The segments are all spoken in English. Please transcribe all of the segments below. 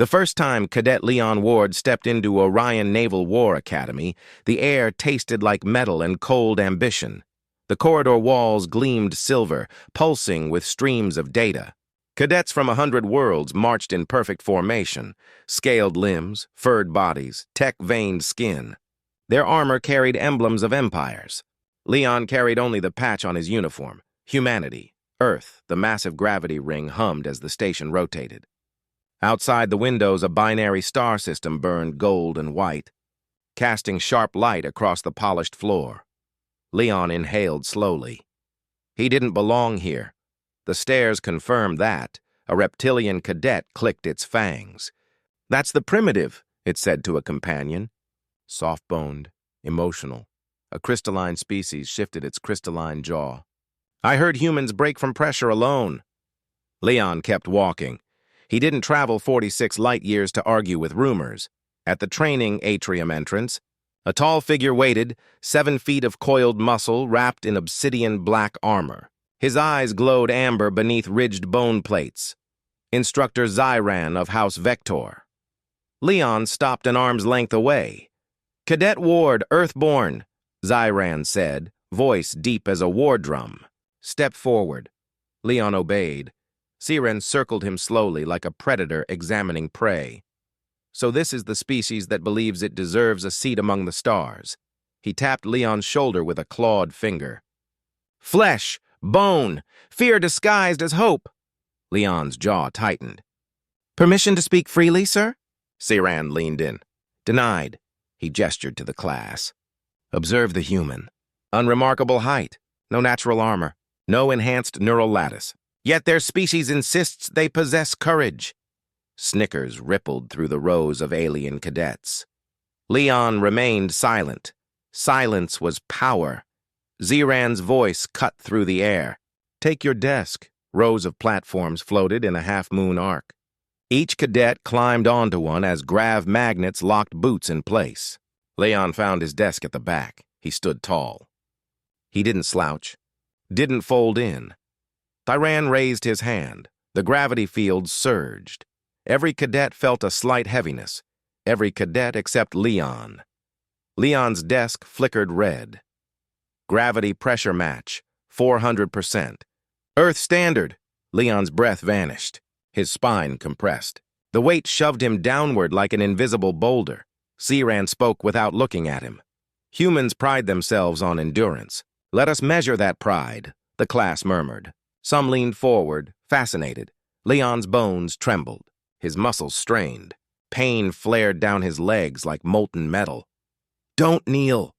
The first time Cadet Leon Ward stepped into Orion Naval War Academy, the air tasted like metal and cold ambition. The corridor walls gleamed silver, pulsing with streams of data. Cadets from 100 worlds marched in perfect formation, scaled limbs, furred bodies, tech-veined skin. Their armor carried emblems of empires. Leon carried only the patch on his uniform. Humanity, Earth, the massive gravity ring hummed as the station rotated. Outside the windows, a binary star system burned gold and white, casting sharp light across the polished floor. Leon inhaled slowly. He didn't belong here. The stairs confirmed that. A reptilian cadet clicked its fangs. "That's the primitive," it said to a companion. Soft-boned, emotional, a crystalline species shifted its crystalline jaw. "I heard humans break from pressure alone." Leon kept walking. He didn't travel 46 light years to argue with rumors. At the training atrium entrance, a tall figure waited, 7 feet of coiled muscle wrapped in obsidian black armor. His eyes glowed amber beneath ridged bone plates. Instructor Zyran of House Vector. Leon stopped an arm's length away. "Cadet Ward, Earthborn," Zyran said, voice deep as a war drum. "Step forward." Leon obeyed. Siren circled him slowly like a predator examining prey. "So this is the species that believes it deserves a seat among the stars." He tapped Leon's shoulder with a clawed finger. "Flesh, bone, fear disguised as hope." Leon's jaw tightened. "Permission to speak freely, sir?" Siran leaned in. "Denied." He gestured to the class. "Observe the human. Unremarkable height, no natural armor, no enhanced neural lattice. Yet their species insists they possess courage." Snickers rippled through the rows of alien cadets. Leon remained silent. Silence was power. Ziran's voice cut through the air. "Take your desk." Rows of platforms floated in a half-moon arc. Each cadet climbed onto one as grav magnets locked boots in place. Leon found his desk at the back. He stood tall. He didn't slouch, didn't fold in. Tyran raised his hand. The gravity field surged. Every cadet felt a slight heaviness. Every cadet except Leon. Leon's desk flickered red. Gravity pressure match, 400%. Earth standard. Leon's breath vanished. His spine compressed. The weight shoved him downward like an invisible boulder. Siran spoke without looking at him. "Humans pride themselves on endurance. Let us measure that pride," the class murmured. Some leaned forward, fascinated. Leon's bones trembled. His muscles strained. Pain flared down his legs like molten metal. "Don't kneel."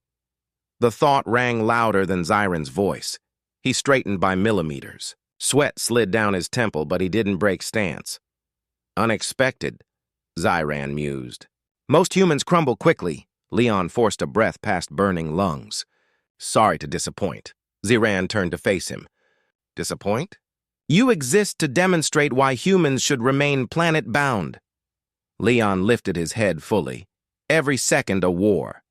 The thought rang louder than Zyran's voice. He straightened by millimeters. Sweat slid down his temple, but he didn't break stance. "Unexpected," Zyran mused. "Most humans crumble quickly." Leon forced a breath past burning lungs. "Sorry to disappoint." Zyran turned to face him. "Disappoint? You exist to demonstrate why humans should remain planet-bound." Leon lifted his head fully. Every second a war.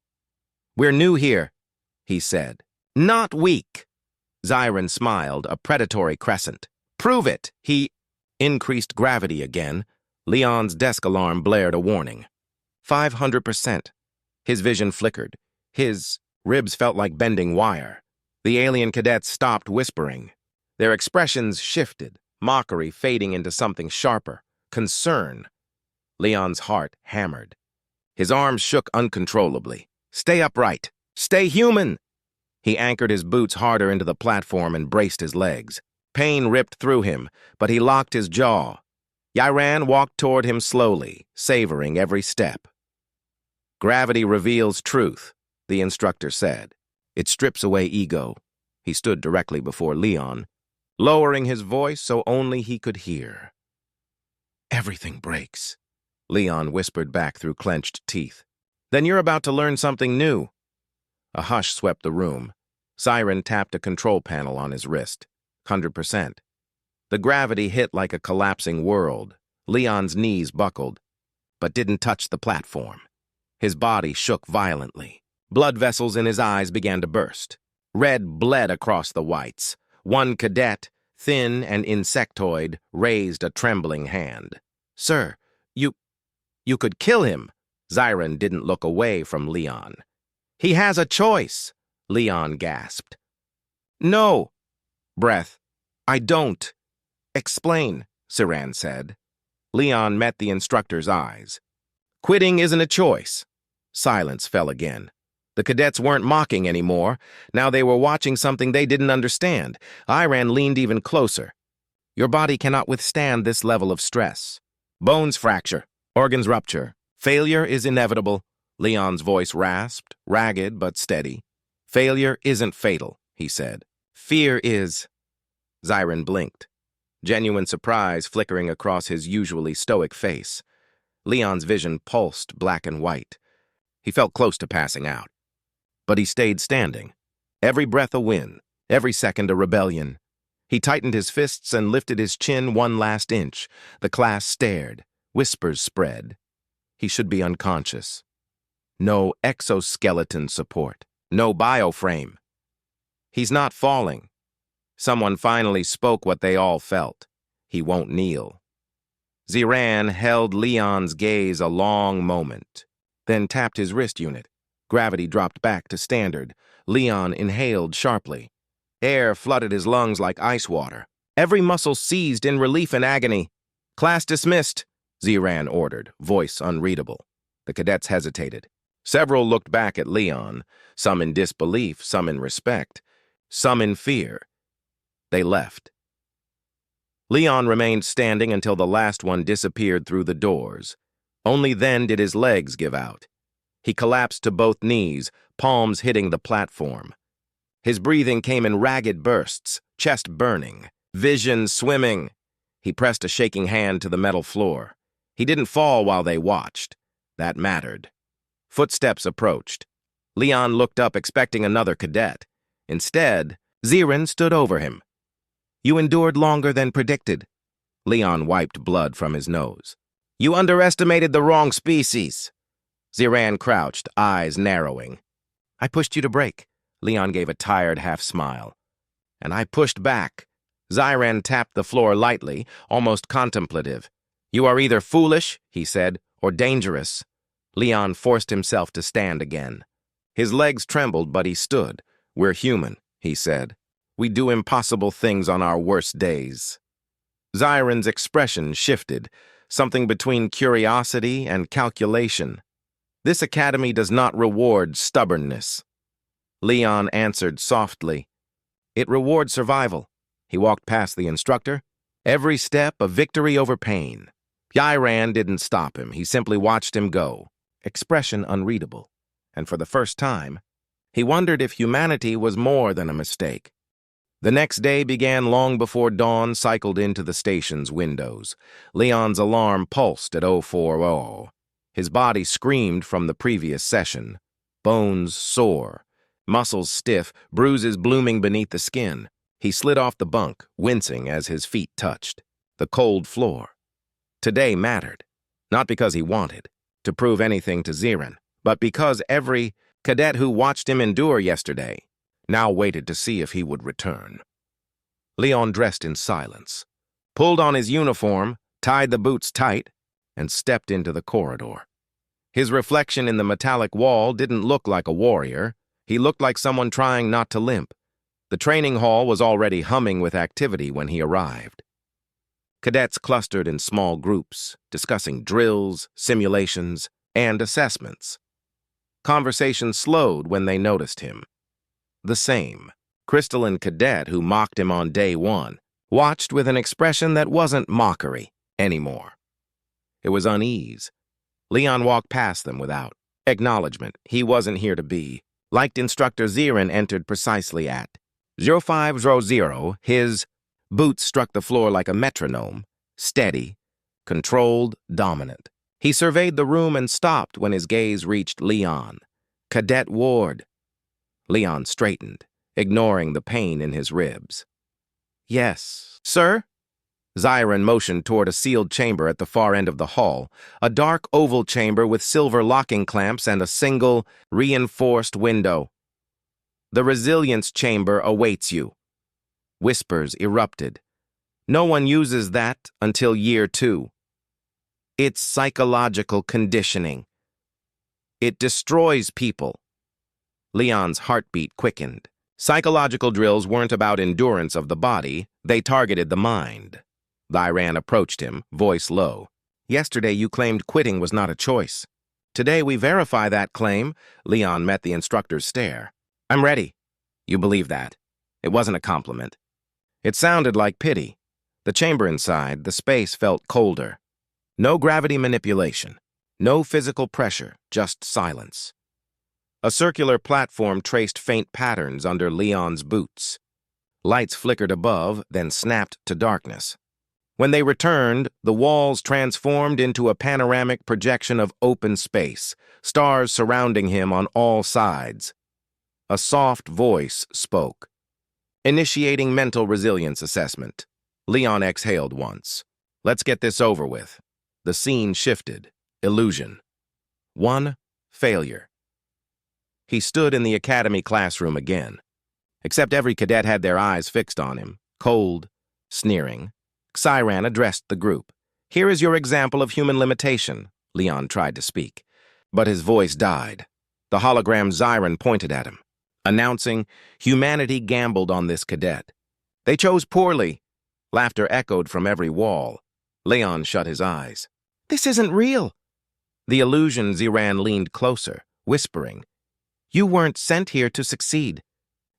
"We're new here," he said. "Not weak." Zyran smiled, a predatory crescent. "Prove it." He increased gravity again. Leon's desk alarm blared a warning. 500%. His vision flickered. His ribs felt like bending wire. The alien cadets stopped whispering. Their expressions shifted, mockery fading into something sharper, concern. Leon's heart hammered. His arms shook uncontrollably. "Stay upright. Stay human." He anchored his boots harder into the platform and braced his legs. Pain ripped through him, but he locked his jaw. Zyran walked toward him slowly, savoring every step. "Gravity reveals truth," the instructor said. "It strips away ego." He stood directly before Leon, lowering his voice so only he could hear. "Everything breaks," Leon whispered back through clenched teeth. "Then you're about to learn something new." A hush swept the room. Siren tapped a control panel on his wrist. 100%. The gravity hit like a collapsing world. Leon's knees buckled, but didn't touch the platform. His body shook violently. Blood vessels in his eyes began to burst. Red bled across the whites. One cadet, thin and insectoid, raised a trembling hand. "Sir, you..." You could kill him. Zyron didn't look away from Leon. He has a choice, Leon gasped. No. Breath. I don't. Explain, Siran said. Leon met the instructor's eyes. Quitting isn't a choice. Silence fell again. The cadets weren't mocking anymore. Now they were watching something they didn't understand. Iran leaned even closer. Your body cannot withstand this level of stress. Bones fracture, organs rupture. Failure is inevitable. Leon's voice rasped, ragged but steady. Failure isn't fatal, he said. Fear is. Zyron blinked, genuine surprise flickering across his usually stoic face. Leon's vision pulsed black and white. He felt close to passing out. But he stayed standing. Every breath a win, every second a rebellion. He tightened his fists and lifted his chin one last inch. The class stared. Whispers spread. He should be unconscious. No exoskeleton support. No bioframe. He's not falling. Someone finally spoke what they all felt. He won't kneel. Ziran held Leon's gaze a long moment, then tapped his wrist unit. Gravity dropped back to standard. Leon inhaled sharply. Air flooded his lungs like ice water. Every muscle seized in relief and agony. Class dismissed, Ziran ordered, voice unreadable. The cadets hesitated. Several looked back at Leon, some in disbelief, some in respect, some in fear. They left. Leon remained standing until the last one disappeared through the doors. Only then did his legs give out. He collapsed to both knees, palms hitting the platform. His breathing came in ragged bursts, chest burning, vision swimming. He pressed a shaking hand to the metal floor. He didn't fall while they watched. That mattered. Footsteps approached. Leon looked up expecting another cadet. Instead, Ziran stood over him. You endured longer than predicted. Leon wiped blood from his nose. You underestimated the wrong species. Ziran crouched, eyes narrowing. I pushed you to break. Leon gave a tired half-smile. And I pushed back. Ziran tapped the floor lightly, almost contemplative. You are either foolish, he said, or dangerous. Leon forced himself to stand again. His legs trembled, but he stood. We're human, he said. We do impossible things on our worst days. Zyron's expression shifted, something between curiosity and calculation. This academy does not reward stubbornness. Leon answered softly. It rewards survival. He walked past the instructor. Every step a victory over pain. Yairan didn't stop him. He simply watched him go. Expression unreadable. And for the first time, he wondered if humanity was more than a mistake. The next day began long before dawn cycled into the station's windows. Leon's alarm pulsed at 040. His body screamed from the previous session. Bones sore, muscles stiff, bruises blooming beneath the skin. He slid off the bunk, wincing as his feet touched the cold floor. Today mattered, not because he wanted to prove anything to Ziran, but because every cadet who watched him endure yesterday now waited to see if he would return. Leon dressed in silence, pulled on his uniform, tied the boots tight, and stepped into the corridor. His reflection in the metallic wall didn't look like a warrior. He looked like someone trying not to limp. The training hall was already humming with activity when he arrived. Cadets clustered in small groups, discussing drills, simulations, and assessments. Conversation slowed when they noticed him. The same crystalline cadet who mocked him on day one watched with an expression that wasn't mockery anymore. It was unease. Leon walked past them without acknowledgement. He wasn't here to be. Liked Instructor Ziran entered precisely at 0500. His boots struck the floor like a metronome, steady, controlled, dominant. He surveyed the room and stopped when his gaze reached Leon. Cadet Ward. Leon straightened, ignoring the pain in his ribs. Yes, sir? Zyron motioned toward a sealed chamber at the far end of the hall, a dark oval chamber with silver locking clamps and a single, reinforced window. The resilience chamber awaits you. Whispers erupted. No one uses that until year 2. It's psychological conditioning. It destroys people. Leon's heartbeat quickened. Psychological drills weren't about endurance of the body, they targeted the mind. Lyran approached him, voice low. Yesterday you claimed quitting was not a choice. Today we verify that claim. Leon met the instructor's stare. I'm ready. You believe that. It wasn't a compliment. It sounded like pity. The chamber inside, the space felt colder. No gravity manipulation. No physical pressure, just silence. A circular platform traced faint patterns under Leon's boots. Lights flickered above, then snapped to darkness. When they returned, the walls transformed into a panoramic projection of open space, stars surrounding him on all sides. A soft voice spoke. Initiating mental resilience assessment. Leon exhaled once. Let's get this over with. The scene shifted. Illusion. 1. Failure. He stood in the academy classroom again. Except every cadet had their eyes fixed on him, cold, sneering. Xiran addressed the group. Here is your example of human limitation. Leon tried to speak, but his voice died. The hologram Xiran pointed at him, announcing, humanity gambled on this cadet. They chose poorly. Laughter echoed from every wall. Leon shut his eyes. This isn't real. The illusion Xiran leaned closer, whispering, You weren't sent here to succeed.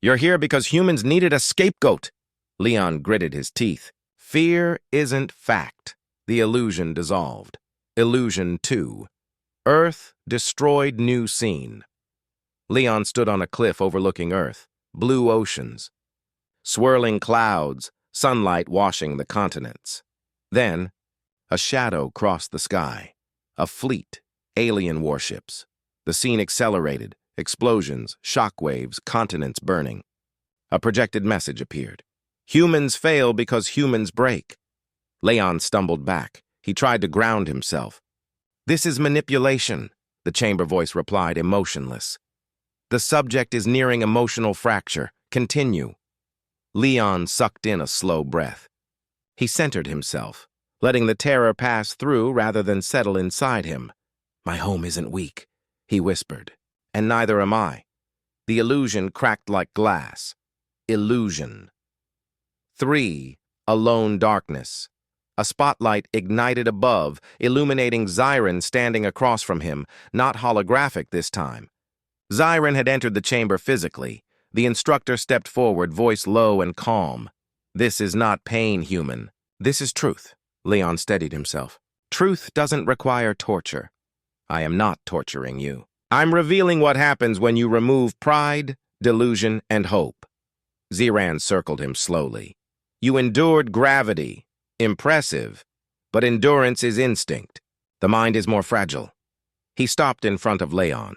You're here because humans needed a scapegoat. Leon gritted his teeth. Fear isn't fact. The illusion dissolved. Illusion 2. Earth destroyed new scene. Leon stood on a cliff overlooking Earth, blue oceans, swirling clouds, sunlight washing the continents. Then, a shadow crossed the sky. A fleet, alien warships. The scene accelerated, explosions, shockwaves, continents burning. A projected message appeared. Humans fail because humans break. Leon stumbled back. He tried to ground himself. This is manipulation, the chamber voice replied, emotionless. The subject is nearing emotional fracture. Continue. Leon sucked in a slow breath. He centered himself, letting the terror pass through rather than settle inside him. My home isn't weak, he whispered, and neither am I. The illusion cracked like glass. Illusion. 3. Alone darkness. A spotlight ignited above, illuminating Xiran standing across from him, not holographic this time. Xiran had entered the chamber physically. The instructor stepped forward, voice low and calm. This is not pain, human. This is truth. Leon steadied himself. Truth doesn't require torture. I am not torturing you. I'm revealing what happens when you remove pride, delusion, and hope. Xiran circled him slowly. You endured gravity. Impressive. But endurance is instinct. The mind is more fragile. He stopped in front of Leon.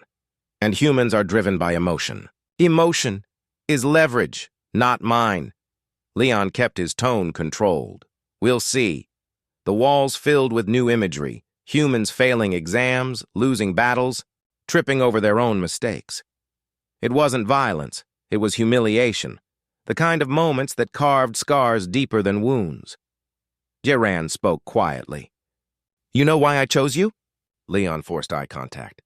And humans are driven by emotion. Emotion is leverage, not mine. Leon kept his tone controlled. We'll see. The walls filled with new imagery, humans failing exams, losing battles, tripping over their own mistakes. It wasn't violence, it was humiliation, the kind of moments that carved scars deeper than wounds. Xiran spoke quietly. You know why I chose you? Leon forced eye contact.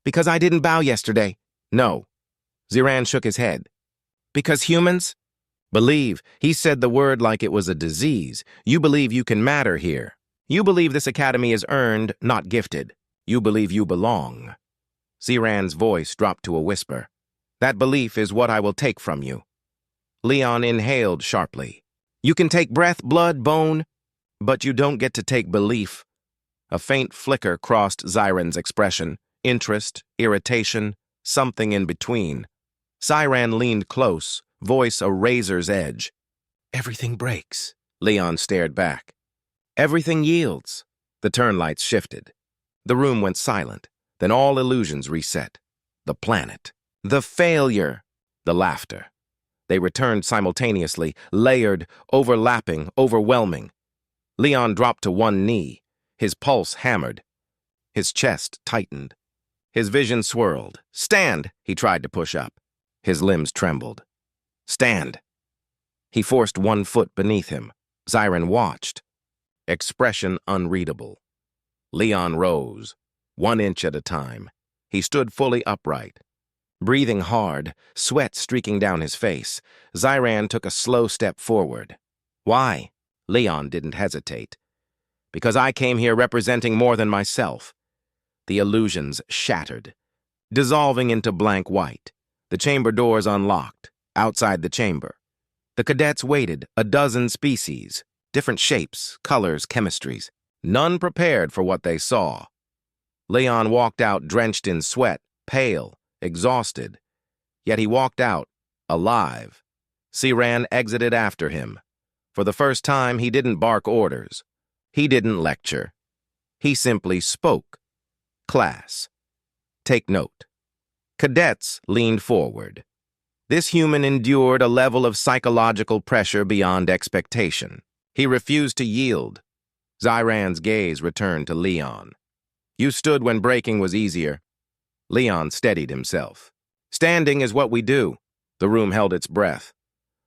Because I didn't bow yesterday. No. Xiran shook his head. Because humans? Believe. He said the word like it was a disease. You believe you can matter here. You believe this academy is earned, not gifted. You believe you belong. Xiran's voice dropped to a whisper. That belief is what I will take from you. Leon inhaled sharply. You can take breath, blood, bone, but you don't get to take belief. A faint flicker crossed Xiran's expression. Interest, irritation, something in between. Xiran leaned close, voice a razor's edge. Everything breaks. Leon stared back. Everything yields. The turn lights shifted. The room went silent. Then all illusions reset. The planet. The failure. The laughter. They returned simultaneously, layered, overlapping, overwhelming. Leon dropped to one knee. His pulse hammered. His chest tightened. His vision swirled. Stand! He tried to push up. His limbs trembled. Stand! He forced one foot beneath him. Xiran watched. Expression unreadable. Leon rose, 1 inch at a time. He stood fully upright. Breathing hard, sweat streaking down his face, Zyran took a slow step forward. Why? Leon didn't hesitate. Because I came here representing more than myself. The illusions shattered, dissolving into blank white. The chamber doors unlocked, outside the chamber. The cadets waited, a dozen species, different shapes, colors, chemistries, none prepared for what they saw. Leon walked out drenched in sweat, pale, exhausted. Yet he walked out, alive. Zyran exited after him. For the first time, he didn't bark orders. He didn't lecture. He simply spoke. Class. Take note. Cadets leaned forward. This human endured a level of psychological pressure beyond expectation. He refused to yield. Zyran's gaze returned to Leon. You stood when breaking was easier. Leon steadied himself. Standing is what we do. The room held its breath.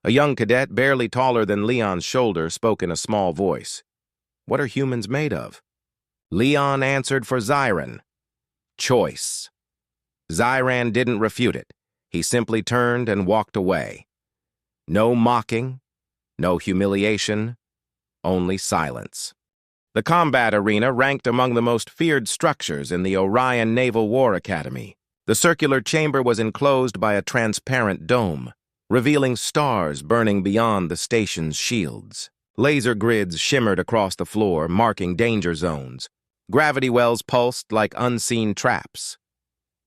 A young cadet, barely taller than Leon's shoulder, spoke in a small voice. What are humans made of? Leon answered for Zyran. Choice. Zyran didn't refute it. He simply turned and walked away. No mocking, no humiliation, only silence. The combat arena ranked among the most feared structures in the Orion War Academy. The circular chamber was enclosed by a transparent dome, revealing stars burning beyond the station's shields. Laser grids shimmered across the floor, marking danger zones. Gravity wells pulsed like unseen traps.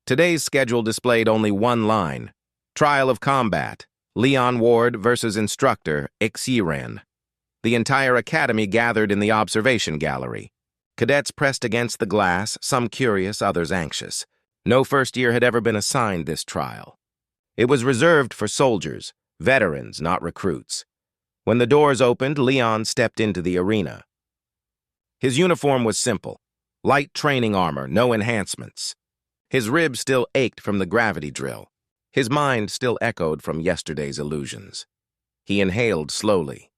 Today's schedule displayed only one line. Trial of combat. Leon Ward versus Instructor, Zyran. The entire academy gathered in the observation gallery. Cadets pressed against the glass, some curious, others anxious. No first year had ever been assigned this trial. It was reserved for soldiers, veterans, not recruits. When the doors opened, Leon stepped into the arena. His uniform was simple. Light training armor, no enhancements. His ribs still ached from the gravity drill. His mind still echoed from yesterday's illusions. He inhaled slowly.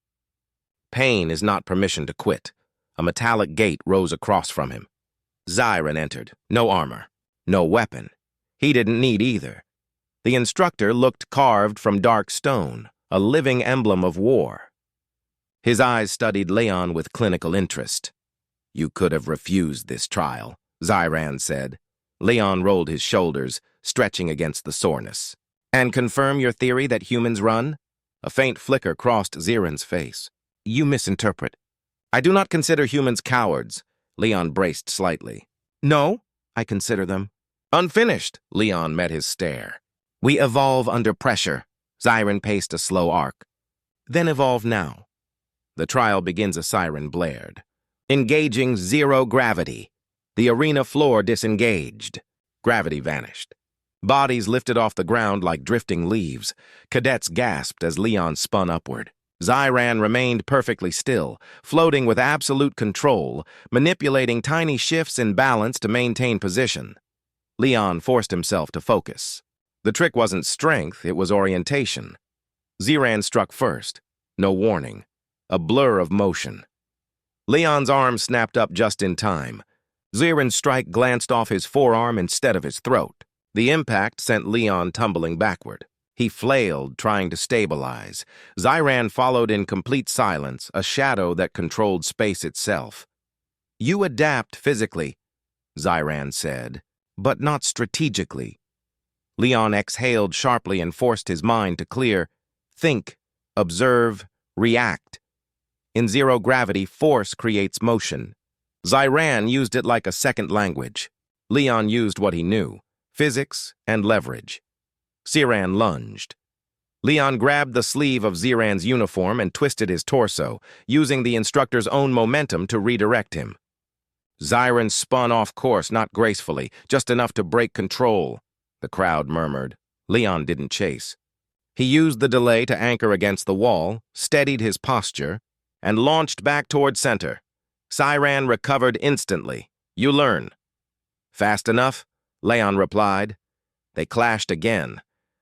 Pain is not permission to quit. A metallic gate rose across from him. Zyran entered. No armor. No weapon. He didn't need either. The instructor looked carved from dark stone, a living emblem of war. His eyes studied Leon with clinical interest. You could have refused this trial, Zyran said. Leon rolled his shoulders, stretching against the soreness. And confirm your theory that humans run? A faint flicker crossed Zyran's face. You misinterpret. I do not consider humans cowards. Leon braced slightly. No, I consider them. Unfinished, Leon met his stare. We evolve under pressure. Zyran paced a slow arc. Then evolve now. The trial begins, a siren blared. Engaging zero gravity. The arena floor disengaged. Gravity vanished. Bodies lifted off the ground like drifting leaves. Cadets gasped as Leon spun upward. Zyran remained perfectly still, floating with absolute control, manipulating tiny shifts in balance to maintain position. Leon forced himself to focus. The trick wasn't strength, it was orientation. Zyran struck first. No warning. A blur of motion. Leon's arm snapped up just in time. Zyran's strike glanced off his forearm instead of his throat. The impact sent Leon tumbling backward. He flailed, trying to stabilize. Zyran followed in complete silence, a shadow that controlled space itself. You adapt physically, Zyran said, but not strategically. Leon exhaled sharply and forced his mind to clear. Think, observe, react. In zero gravity, force creates motion. Zyran used it like a second language. Leon used what he knew, physics and leverage. Zyran lunged. Leon grabbed the sleeve of Zyran's uniform and twisted his torso, using the instructor's own momentum to redirect him. Zyran spun off course, not gracefully, just enough to break control. The crowd murmured. Leon didn't chase. He used the delay to anchor against the wall, steadied his posture, and launched back toward center. Zyran recovered instantly. You learn. Fast enough? Leon replied. They clashed again.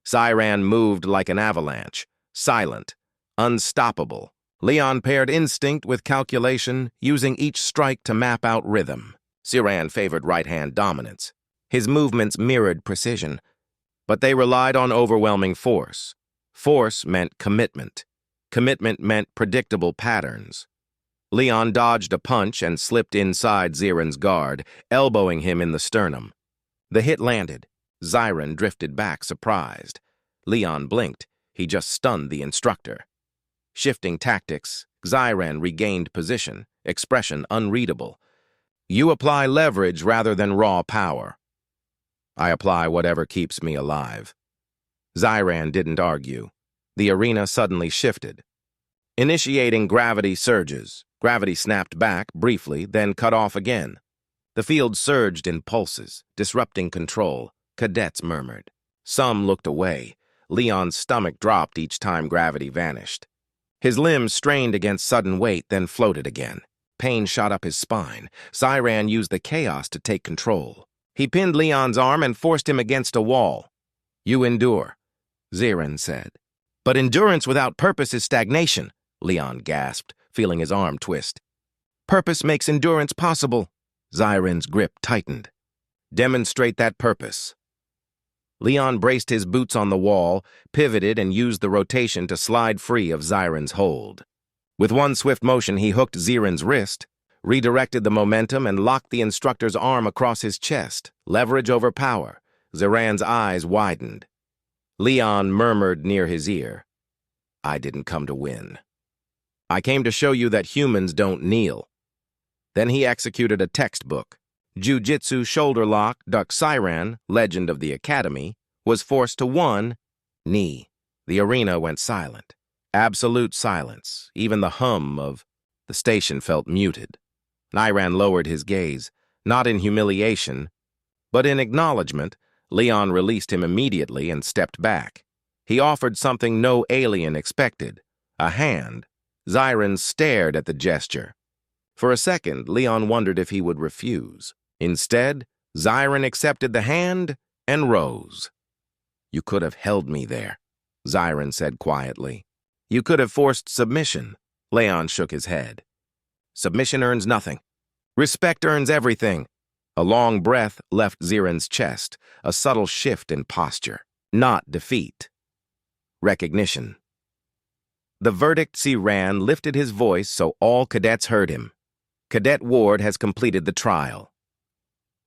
Zyran moved like an avalanche, silent, unstoppable. Leon paired instinct with calculation, using each strike to map out rhythm. Ziran favored right-hand dominance. His movements mirrored precision, but they relied on overwhelming force. Force meant commitment. Commitment meant predictable patterns. Leon dodged a punch and slipped inside Ziran's guard, elbowing him in the sternum. The hit landed. Ziran drifted back, surprised. Leon blinked. He just stunned the instructor. Shifting tactics, Ziran regained position, expression unreadable. You apply leverage rather than raw power. I apply whatever keeps me alive. Ziran didn't argue. The arena suddenly shifted. Initiating gravity surges. Gravity snapped back, briefly, then cut off again. The field surged in pulses, disrupting control. Cadets murmured. Some looked away. Leon's stomach dropped each time gravity vanished. His limbs strained against sudden weight, then floated again. Pain shot up his spine. Ziran used the chaos to take control. He pinned Leon's arm and forced him against a wall. You endure, Ziran said. But endurance without purpose is stagnation, Leon gasped, feeling his arm twist. Purpose makes endurance possible. Ziran's grip tightened. Demonstrate that purpose. Leon braced his boots on the wall, pivoted, and used the rotation to slide free of Ziran's hold. With one swift motion, he hooked Ziran's wrist, redirected the momentum, and locked the instructor's arm across his chest. Leverage over power. Ziran's eyes widened. Leon murmured near his ear, I didn't come to win. I came to show you that humans don't kneel. Then he executed a textbook. Jiu-Jitsu shoulder lock, duck Ziran, legend of the academy, was forced to one knee. The arena went silent. Absolute silence. Even the hum of the station felt muted. Ziran lowered his gaze, not in humiliation, but in acknowledgement. Leon released him immediately and stepped back. He offered something no alien expected, a hand. Ziran stared at the gesture. For a second, Leon wondered if he would refuse. Instead, Ziran accepted the hand and rose. You could have held me there, Ziran said quietly. You could have forced submission. Leon shook his head. Submission earns nothing. Respect earns everything. A long breath left Ziran's chest, a subtle shift in posture. Not defeat. Recognition. The verdict Ziran lifted his voice so all cadets heard him. Cadet Ward has completed the trial.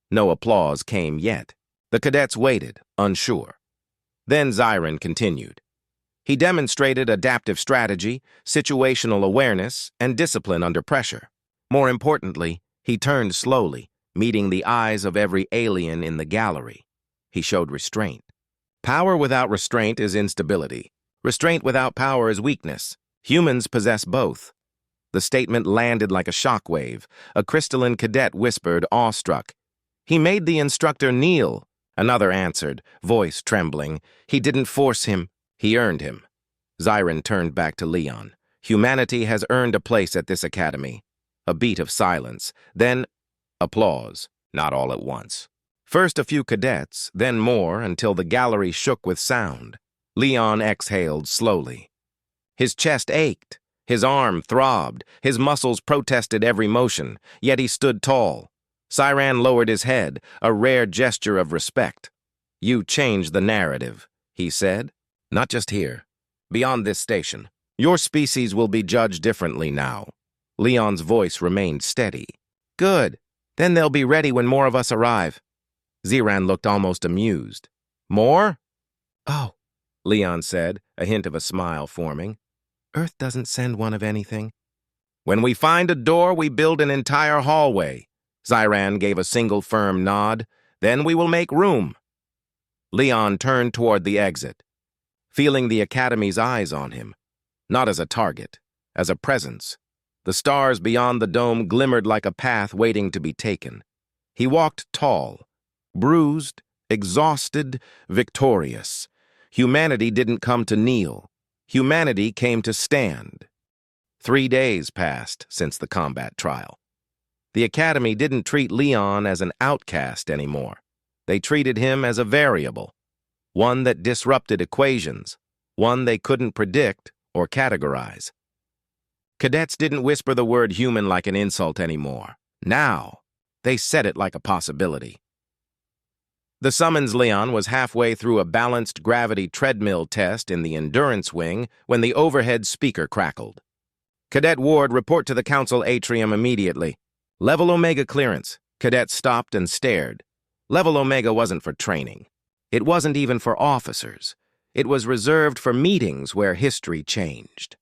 No applause came yet. The cadets waited, unsure. Then Ziran continued. He demonstrated adaptive strategy, situational awareness, and discipline under pressure. More importantly, he turned slowly, meeting the eyes of every alien in the gallery. He showed restraint. Power without restraint is instability. Restraint without power is weakness. Humans possess both. The statement landed like a shockwave. A crystalline cadet whispered, awestruck. He made the instructor kneel. Another answered, voice trembling. He didn't force him. He earned him. Ziran turned back to Leon. Humanity has earned a place at this academy. A beat of silence. Then applause, not all at once. First a few cadets, then more, until the gallery shook with sound. Leon exhaled slowly. His chest ached. His arm throbbed. His muscles protested every motion, yet he stood tall. Ziran lowered his head, a rare gesture of respect. You changed the narrative, he said. Not just here. Beyond this station. Your species will be judged differently now. Leon's voice remained steady. Good. Then they'll be ready when more of us arrive. Ziran looked almost amused. More? Oh, Leon said, a hint of a smile forming. Earth doesn't send one of anything. When we find a door, we build an entire hallway. Ziran gave a single firm nod. Then we will make room. Leon turned toward the exit, feeling the Academy's eyes on him, not as a target, as a presence. The stars beyond the dome glimmered like a path waiting to be taken. He walked tall, bruised, exhausted, victorious. Humanity didn't come to kneel. Humanity came to stand. 3 days passed since the combat trial. The Academy didn't treat Leon as an outcast anymore. They treated him as a variable, one that disrupted equations, one they couldn't predict or categorize. Cadets didn't whisper the word human like an insult anymore. Now, They said it like a possibility. The summons Leon was halfway through a balanced gravity treadmill test in the endurance wing when the overhead speaker crackled. Cadet Ward, report to the council atrium immediately. Level Omega clearance. Cadet stopped and stared. Level Omega wasn't for training. It wasn't even for officers. It was reserved for meetings where history changed.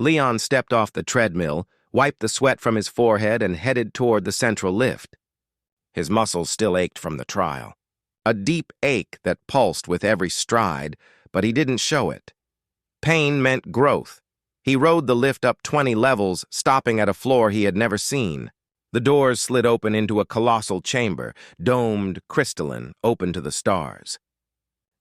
Leon stepped off the treadmill, wiped the sweat from his forehead, and headed toward the central lift. His muscles still ached from the trial. A deep ache that pulsed with every stride, but he didn't show it. Pain meant growth. He rode the lift up 20 levels, stopping at a floor he had never seen. The doors slid open into a colossal chamber, domed, crystalline, open to the stars.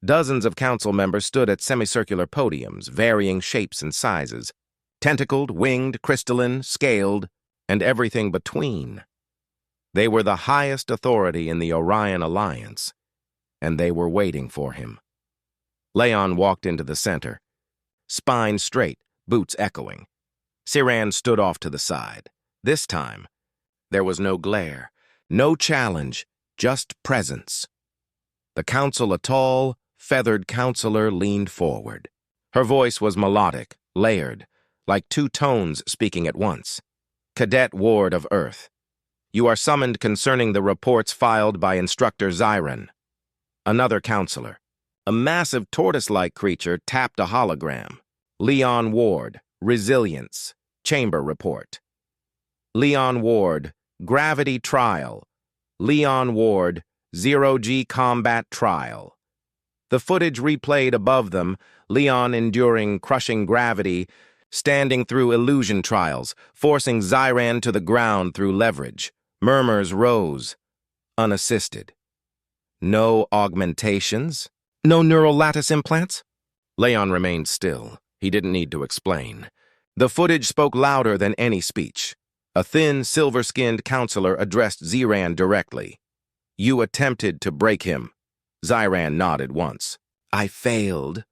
Dozens of council members stood at semicircular podiums, varying shapes and sizes. Tentacled, winged, crystalline, scaled, and everything between. They were the highest authority in the Orion Alliance, and they were waiting for him. Leon walked into the center, spine straight, boots echoing. Siran stood off to the side. This time, there was no glare, no challenge, just presence. The council, a tall, feathered counselor, leaned forward. Her voice was melodic, layered, like two tones speaking at once. Cadet Ward of Earth. You are summoned concerning the reports filed by Instructor Zyron. Another counselor. A massive tortoise-like creature tapped a hologram. Leon Ward, Resilience, Chamber Report. Leon Ward, Gravity Trial. Leon Ward, Zero-G Combat Trial. The footage replayed above them, Leon enduring crushing gravity, standing through illusion trials, forcing Zyran to the ground through leverage. Murmurs rose, unassisted. No augmentations? No neural lattice implants? Leon remained still. He didn't need to explain. The footage spoke louder than any speech. A thin, silver-skinned counselor addressed Zyran directly. You attempted to break him. Zyran nodded once. I failed.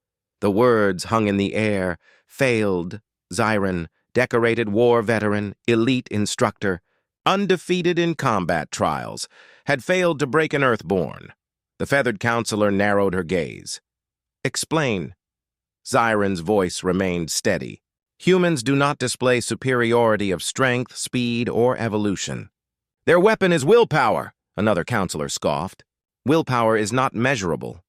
The words hung in the air. Failed. Zyran, decorated war veteran, elite instructor, undefeated in combat trials, had failed to break an Earthborn. The feathered counselor narrowed her gaze. Explain. Zyron's voice remained steady. Humans do not display superiority of strength, speed, or evolution. Their weapon is willpower, another counselor scoffed. Willpower is not measurable.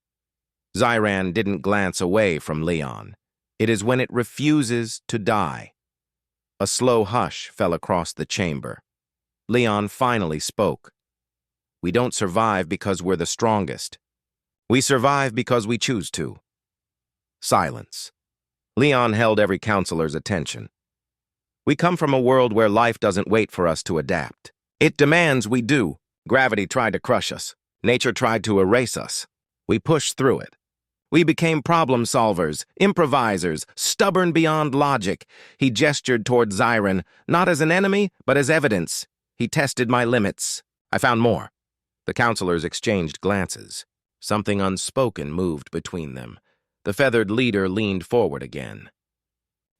Zyran didn't glance away from Leon. It is when it refuses to die. A slow hush fell across the chamber. Leon finally spoke. We don't survive because we're the strongest. We survive because we choose to. Silence. Leon held every counselor's attention. We come from a world where life doesn't wait for us to adapt. It demands we do. Gravity tried to crush us. Nature tried to erase us. We pushed through it. We became problem solvers, improvisers, stubborn beyond logic. He gestured toward Zyron, not as an enemy, but as evidence. He tested my limits. I found more. The counselors exchanged glances. Something unspoken moved between them. The feathered leader leaned forward again.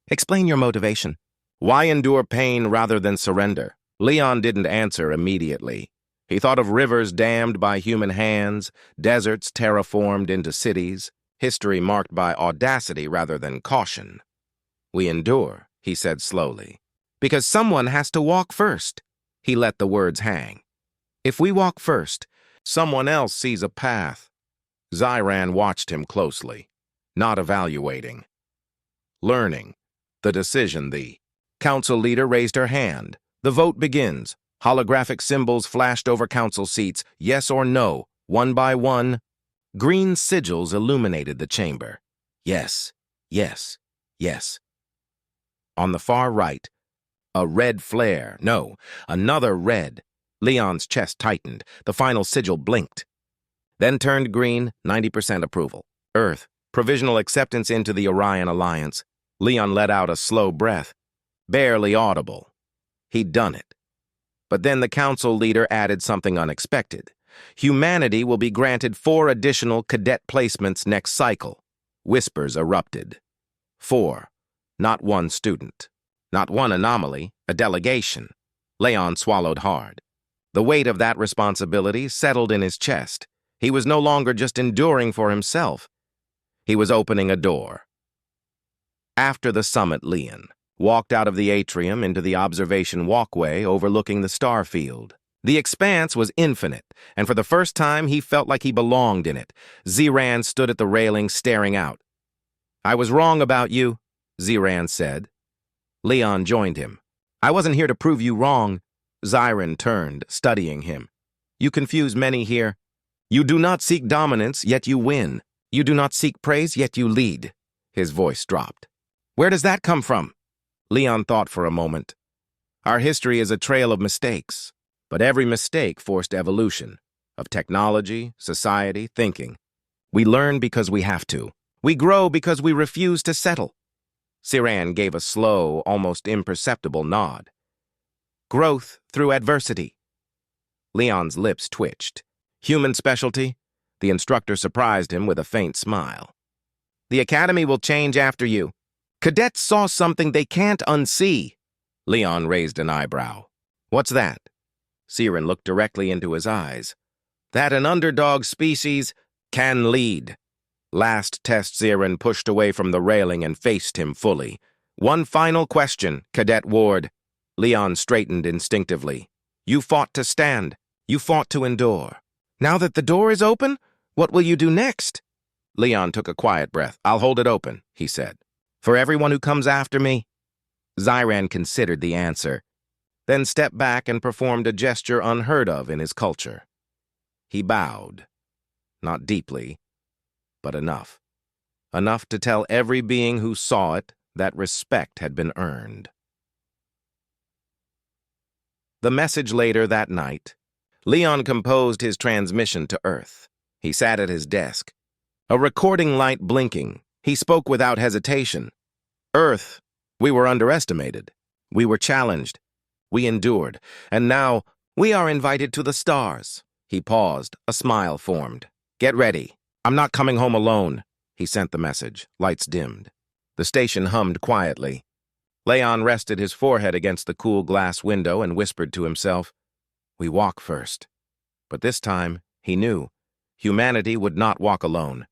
Explain your motivation. Why endure pain rather than surrender? Leon didn't answer immediately. He thought of rivers dammed by human hands, deserts terraformed into cities, history marked by audacity rather than caution. We endure, he said slowly, because someone has to walk first. He let the words hang. If we walk first, someone else sees a path. Zyran watched him closely, not evaluating. Learning. The decision, the council leader raised her hand. The vote begins. Holographic symbols flashed over council seats, yes or no, one by one. Green sigils illuminated the chamber. Yes, yes, yes. On the far right, a red flare. No, another red. Leon's chest tightened. The final sigil blinked. Then turned green, 90% approval. Earth, provisional acceptance into the Orion Alliance. Leon let out a slow breath. Barely audible. He'd done it. But then the council leader added something unexpected. Humanity will be granted 4 additional cadet placements next cycle. Whispers erupted. 4. Not 1 student. Not 1 anomaly, a delegation. Leon swallowed hard. The weight of that responsibility settled in his chest. He was no longer just enduring for himself. He was opening a door. After the summit, Leon walked out of the atrium into the observation walkway overlooking the star field. The expanse was infinite, and for the first time he felt like he belonged in it. Ziran stood at the railing staring out. "I was wrong about you," Ziran said. Leon joined him. "I wasn't here to prove you wrong." Ziran turned, studying him. "You confuse many here. You do not seek dominance, yet you win. You do not seek praise, yet you lead." His voice dropped. "Where does that come from?" Leon thought for a moment. "Our history is a trail of mistakes, but every mistake forced evolution, of technology, society, thinking. We learn because we have to. We grow because we refuse to settle." Ziran gave a slow, almost imperceptible nod. "Growth through adversity." Leon's lips twitched. "Human specialty?" The instructor surprised him with a faint smile. "The academy will change after you. Cadets saw something they can't unsee." Leon raised an eyebrow. "What's that?" Ziran looked directly into his eyes. "That an underdog species can lead." Last test, Ziran pushed away from the railing and faced him fully. "One final question, Cadet Ward." Leon straightened instinctively. "You fought to stand. You fought to endure. Now that the door is open, what will you do next?" Leon took a quiet breath. "I'll hold it open," he said. "For everyone who comes after me." Ziran considered the answer, then stepped back and performed a gesture unheard of in his culture. He bowed. Not deeply, but enough. Enough to tell every being who saw it that respect had been earned. The message later that night. Leon composed his transmission to Earth. He sat at his desk. A recording light blinking. He spoke without hesitation. "Earth, we were underestimated. We were challenged. We endured. And now, we are invited to the stars." He paused. A smile formed. "Get ready. I'm not coming home alone." He sent the message. Lights dimmed. The station hummed quietly. Leon rested his forehead against the cool glass window and whispered to himself, "We walk first." But this time, he knew, humanity would not walk alone.